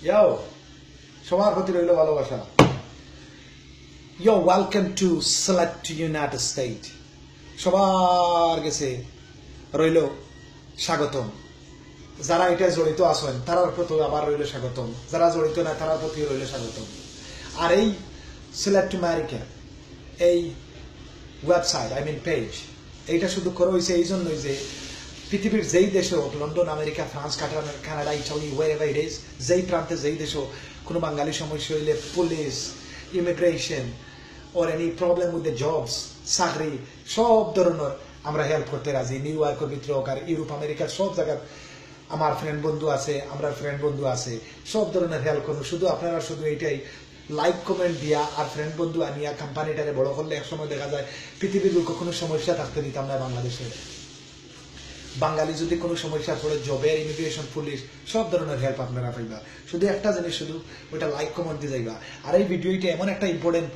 Yo, সবার প্রতি রইল ভালোবাসা। Yo, welcome to Select United States. সবার কাছে রইল স্বাগতম। যারা এটা জড়িত আছেন তারার প্রতি আবার রইল স্বাগতম, যারা জড়িত না তারার প্রতি রইল স্বাগতম। আর এই সিলেক্ট আমেরিকা এই ওয়েবসাইট পেজ এইটা শুধু করা হয়েছে এই জন্যই যে পৃথিবীর যেই দেশে হোক, London, America, France, Canada, Italy, wherever it is, যেই প্রান্তে যেই দেশ হোক, কোনো বাঙালি সমস্যা হইলে police, immigration or any problem with the jobs, চাকরি, সব ধরনের আমরা হেল্প করতে রাজি। নিউ ইয়র্কের ভিতরে হোক আর ইউরোপ, আমেরিকার সব জায়গায় আমার ফ্রেন্ড বন্ধু আছে, আমরা ফ্রেন্ড বন্ধু আছে, সব ধরনের হেল্প করবো। শুধু আপনারা শুধু এইটাই লাইক কমেন্ট দিয়া আর ফ্রেন্ড বন্ধু আনিয়া কোম্পানিটারে বড় করলে একসময় দেখা যায় পৃথিবীর কোনো সমস্যা থাকতে দিতাম না বাংলাদেশে। বাঙালি যদি কোনো সমস্যা পড়ে, জবের, ইমিগ্রেশন, পুলিশ, সব ধরনের হেল্প আপনারা পাইবা। শুধু একটা জিনিস, শুধু ওইটা লাইক কমেন্ট দিয়ে যাইবা। আর এই ভিডিওটা এমন একটা ইম্পর্টেন্ট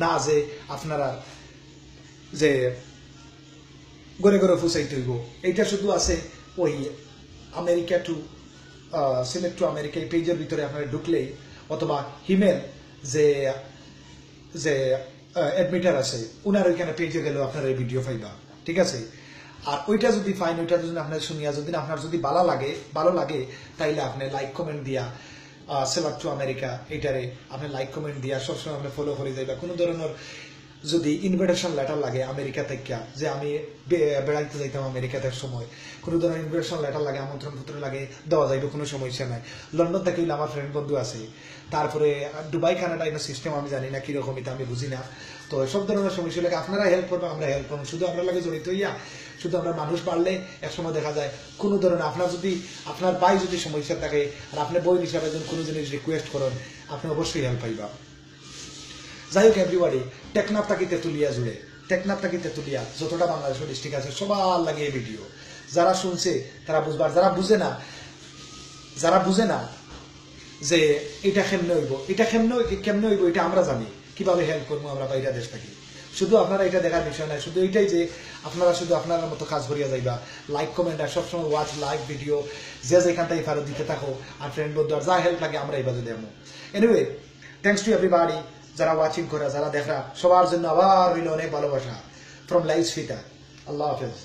না যে আপনারা যে গড়ে গড়ে ফুসাইতে হইব। এইটা শুধু আছে ওই America to select to America এই পেজের ভিতরে আপনারা ঢুকলেই, অথবা হিমেল যে যে অ্যাডমিটার আছে উনার ওইখানে পেজে গেলেও আপনারা এই ভিডিও পাইবা, ঠিক আছে? আর ওইটা যদি ফাইন, ওইটা যদি আপনার শুনিয়া যদি আপনার যদি ভালো লাগে তাইলে আপনি লাইক কমেন্ট দিয়া সিলেক্ট টু আমেরিকা এইটারে আপনি লাইক কমেন্ট দিয়া সবসময় আপনি ফলো করে যাইবা। কোনো ধরনের যদি ইনভিটেশন লেটার লাগে আমেরিকা থেকে, যে আমি বেড়াইতে যাইতাম আমেরিকাতে সময়, কোনো ধরনের ইনভিটেশন লেটার লাগে, আমন্ত্রণ পত্র লাগে, দেওয়া যাইবে, কোনো সমস্যা নাই। লন্ডন থেকে আমার ফ্রেন্ড বন্ধু আছে, তারপরে দুবাই, কানাডা এর সিস্টেম আমি জানি না কিরকম, এটা আমি বুঝি না। তো সব ধরনের সমস্যা লাগে আপনারা হেল্প করবেন, আমরা হেল্প করবো। শুধু আমরা লাগে জড়িত হইয়া শুধু আমরা মানুষ বাড়লে একসময় দেখা যায় কোনো ধরনের আপনার ভাই যদি সমস্যা থাকে আর আপনি বই হিসাবে যদি কোনো জিনিস রিকোয়েস্ট করেন, আপনি অবশ্যই হেল্প পাইবা। যাই হোক এভরিবডি, টেকনাফ থাকি তেতুলিয়া জুড়ে, টেকনাফ থাকি তেতুলিয়া যতটা বাংলাদেশের ডিস্ট্রিক্ট আছে সবার লাগে এই ভিডিও। যারা শুনছে তারা বুঝবার, যারা বুঝে না যে এটা কেমনে হইব, এটা আমরা জানি কিভাবে হেল্প করবো আমরা বাইরে দেশ থাকি। শুধু আপনারা এটা দেখার বিষয় নাই, শুধু এইটাই যে আপনারা শুধু আপনার মতো কাজ করিয়া যাইবা, লাইক কমেন্ট আর সবসময় ওয়াচ লাইক ভিডিও যে যেখানটাই ফেরত দিতে থাকো, আর ফ্রেন্ড বন্ধু আর যা হেল্প লাগে আমরা এই বাজে দেবো। এনিওয়ে, থ্যাংকস টু এভরিবডি যারা ওয়াচিং করে, যারা দেখা, সবার জন্য আবার রইল অনেক ভালোবাসা ফ্রম লাইফ ফিতা। আল্লাহ হাফেজ।